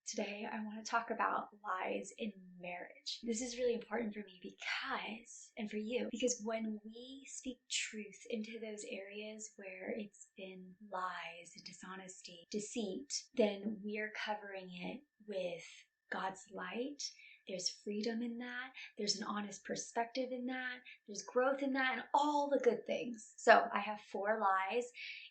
Today, I want to talk about lies in marriage. This is really important for me and for you, because when we speak truth into those areas where it's been lies, dishonesty, deceit, then we're covering it with God's light. There's freedom in that. There's an honest perspective in that. There's growth in that, and all the good things. So I have 4 lies.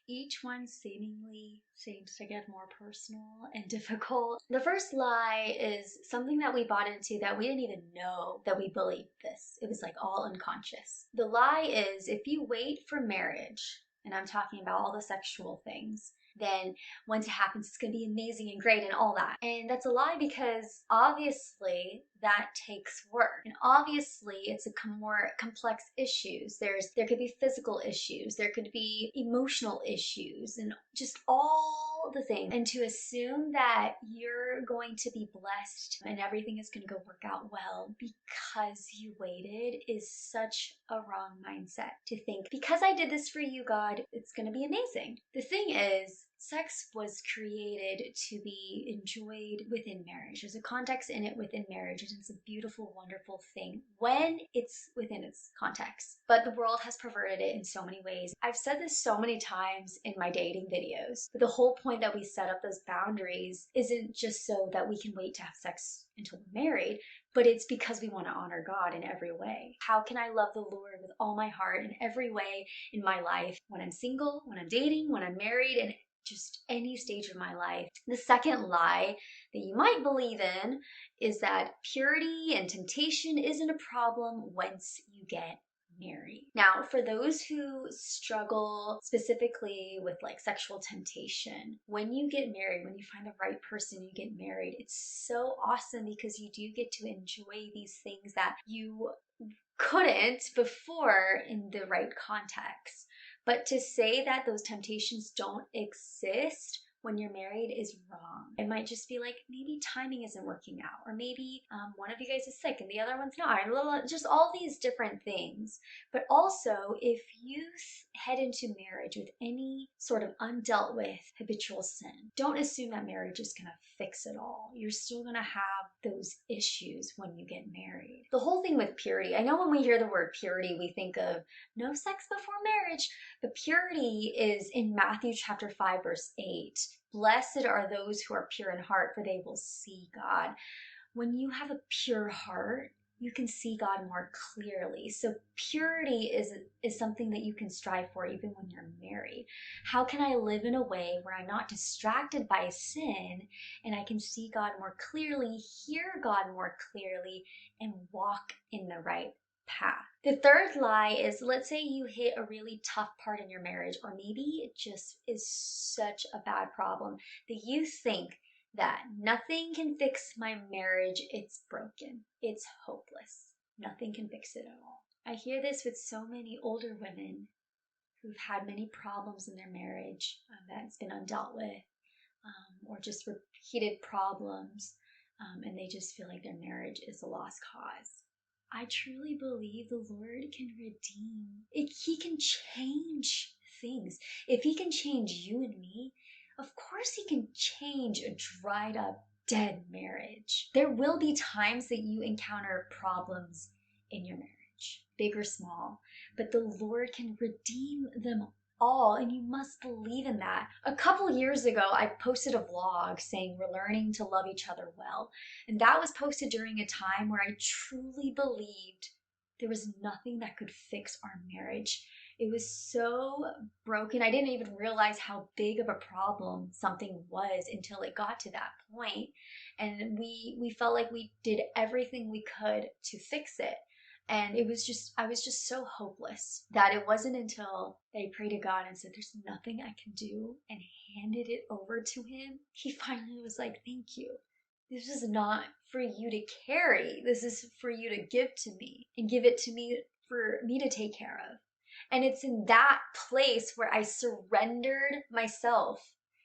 Each one seemingly seems to get more personal and difficult. The first lie is something that we bought into that we didn't even know that we believed this. It was like all unconscious. The lie is if you wait for marriage, and I'm talking about all the sexual things, then once it happens, it's going to be amazing and great and all that. And that's a lie, because obviously that takes work. And obviously it's a more complex issues. There could be physical issues, there could be emotional issues, and just all the things. And to assume that you're going to be blessed and everything is going to go work out well because you waited is such a wrong mindset. To think, because I did this for you, God, it's going to be amazing. The thing is, sex was created to be enjoyed within marriage. There's a context in it within marriage, and it's a beautiful, wonderful thing when it's within its context. But the world has perverted it in so many ways. I've said this so many times in my dating videos, but the whole point that we set up those boundaries isn't just so that we can wait to have sex until we're married, but it's because we want to honor God in every way. How can I love the Lord with all my heart in every way in my life, when I'm single, when I'm dating, when I'm married, and just any stage of my life? The second lie that you might believe in is that purity and temptation isn't a problem once you get married. Now, for those who struggle specifically with like sexual temptation, when you get married, when you find the right person, you get married, it's so awesome because you do get to enjoy these things that you couldn't before in the right context. But to say that those temptations don't exist when you're married is wrong. It might just be like, maybe timing isn't working out, or maybe one of you guys is sick and the other one's not, just all these different things. But also, if you head into marriage with any sort of undealt with habitual sin, don't assume that marriage is going to fix it all. You're still going to have those issues when you get married. The whole thing with purity, I know when we hear the word purity, we think of no sex before marriage, but purity is in Matthew chapter 5, verse 8. Blessed are those who are pure in heart, for they will see God. When you have a pure heart, you can see God more clearly. So purity is something that you can strive for even when you're married. How can I live in a way where I'm not distracted by sin and I can see God more clearly, hear God more clearly, and walk in the right path? The third lie is, let's say you hit a really tough part in your marriage, or maybe it just is such a bad problem that you think that nothing can fix my marriage, it's broken, it's hopeless, nothing can fix it at all. I hear this with so many older women who've had many problems in their marriage that's been undealt with, or just repeated problems, and they just feel like their marriage is a lost cause. I truly believe the Lord can redeem. He can change things. If He can change you and me, of course He can change a dried up, dead marriage. There will be times that you encounter problems in your marriage, big or small, but the Lord can redeem them all, and you must believe in that. A couple years ago, I posted a vlog saying we're learning to love each other well. And that was posted during a time where I truly believed there was nothing that could fix our marriage. It was so broken. I didn't even realize how big of a problem something was until it got to that point. And we felt like we did everything we could to fix it. And I was just so hopeless that it wasn't until I prayed to God and said, there's nothing I can do, and handed it over to Him. He finally was like, thank you. This is not for you to carry. This is for you to give to me, and give it to me for me to take care of. And it's in that place where I surrendered myself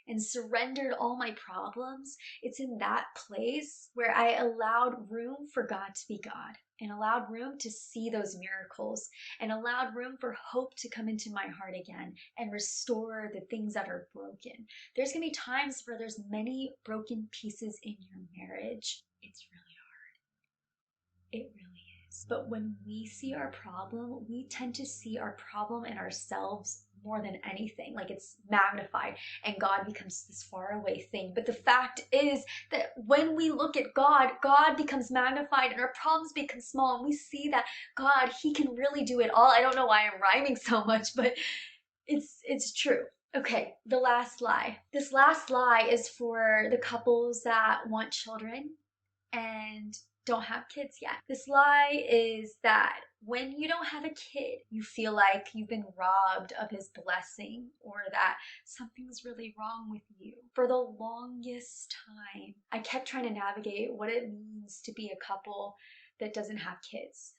and surrendered all my problems, it's in that place where I allowed room for God to be God and allowed room to see those miracles and allowed room for hope to come into my heart again and restore the things that are broken. There's going to be times where there's many broken pieces in your marriage. It's really hard. It really is. But when we see our problem, we tend to see our problem in ourselves more than anything. Like it's magnified and God becomes this faraway thing. But the fact is that when we look at God, God becomes magnified and our problems become small. And we see that God, He can really do it all. I don't know why I'm rhyming so much, but it's true. Okay, the last lie. This last lie is for the couples that want children and don't have kids yet. This lie is that when you don't have a kid, you feel like you've been robbed of His blessing or that something's really wrong with you. For the longest time, I kept trying to navigate what it means to be a couple that doesn't have kids.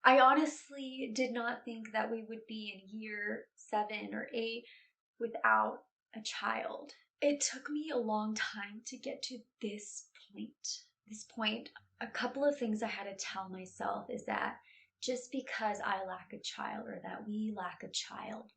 I honestly did not think that we would be in year 7 or 8 without a child. It took me a long time to get to this point. A couple of things I had to tell myself is that just because I lack a child or that we lack a child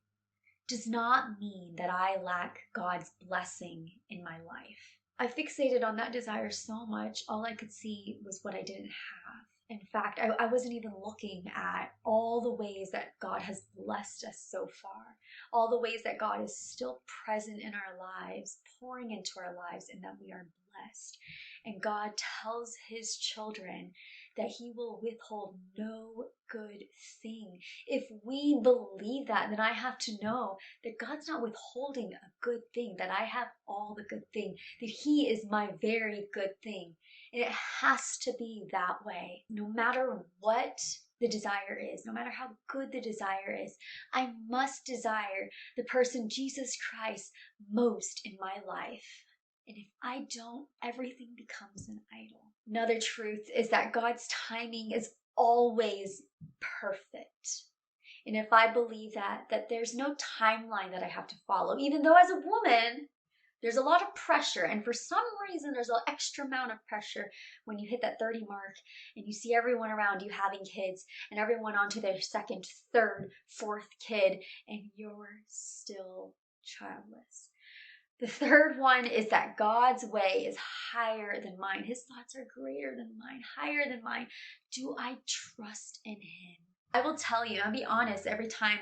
does not mean that I lack God's blessing in my life. I fixated on that desire so much, all I could see was what I didn't have. In fact, I wasn't even looking at all the ways that God has blessed us so far, all the ways that God is still present in our lives, pouring into our lives, and that we are blessed. And God tells His children that He will withhold no good thing. If we believe that, then I have to know that God's not withholding a good thing, that I have all the good thing, that He is my very good thing. And it has to be that way. No matter what the desire is, no matter how good the desire is, I must desire the person Jesus Christ most in my life. And if I don't, everything becomes an idol. Another truth is that God's timing is always perfect. And if I believe that there's no timeline that I have to follow, even though as a woman, there's a lot of pressure, and for some reason there's an extra amount of pressure when you hit that 30 mark and you see everyone around you having kids and everyone onto their second, third, fourth kid, and you're still childless. The third one is that God's way is higher than mine. His thoughts are greater than mine, higher than mine. Do I trust in Him? I will tell you, I'll be honest, every time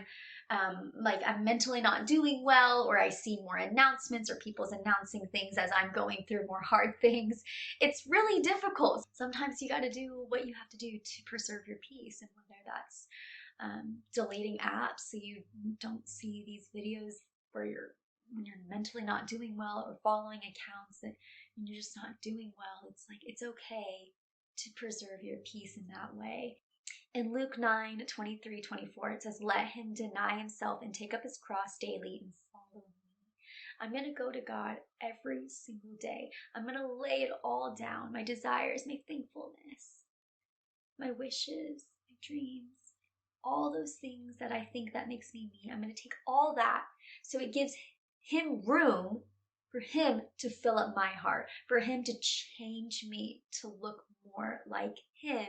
I'm mentally not doing well, or I see more announcements or people's announcing things as I'm going through more hard things, it's really difficult. Sometimes you got to do what you have to do to preserve your peace, and whether that's deleting apps so you don't see these videos where when you're mentally not doing well, or following accounts that you're just not doing well. It's like, it's okay to preserve your peace in that way. In Luke 9:23-24, it says, "Let him deny himself and take up his cross daily and follow me." I'm going to go to God every single day. I'm going to lay it all down, my desires, my thankfulness, my wishes, my dreams, all those things that I think that makes me me. I'm going to take all that so it gives Him room for Him to fill up my heart, for Him to change me to look more like Him,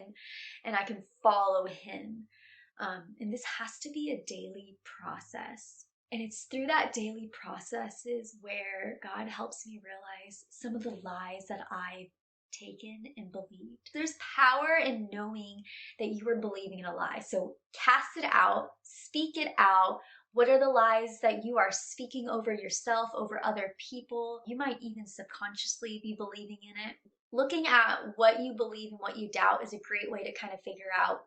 and I can follow Him. And this has to be a daily process. And it's through that daily processes where God helps me realize some of the lies that I've taken and believed. There's power in knowing that you are believing in a lie. So cast it out, speak it out. What are the lies that you are speaking over yourself, over other people? You might even subconsciously be believing in it. Looking at what you believe and what you doubt is a great way to kind of figure out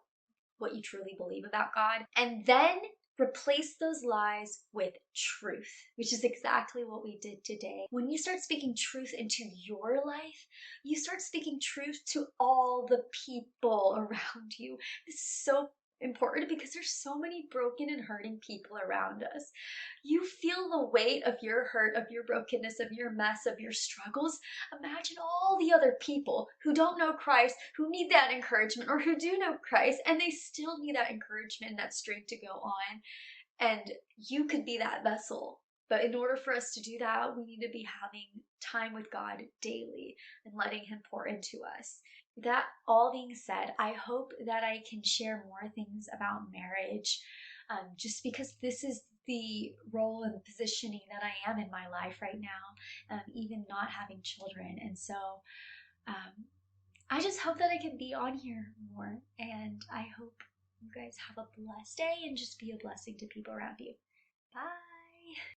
what you truly believe about God. And then replace those lies with truth, which is exactly what we did today. When you start speaking truth into your life, you start speaking truth to all the people around you. This is so important because there's so many broken and hurting people around us. You feel the weight of your hurt, of your brokenness, of your mess, of your struggles. Imagine all the other people who don't know Christ, who need that encouragement, or who do know Christ, and they still need that encouragement and that strength to go on. And you could be that vessel But in order for us to do that, we need to be having time with God daily and letting Him pour into us. That all being said, I hope that I can share more things about marriage, just because this is the role and positioning that I am in my life right now, even not having children. And so um, I just hope that I can be on here more. And I hope you guys have a blessed day and just be a blessing to people around you. Bye.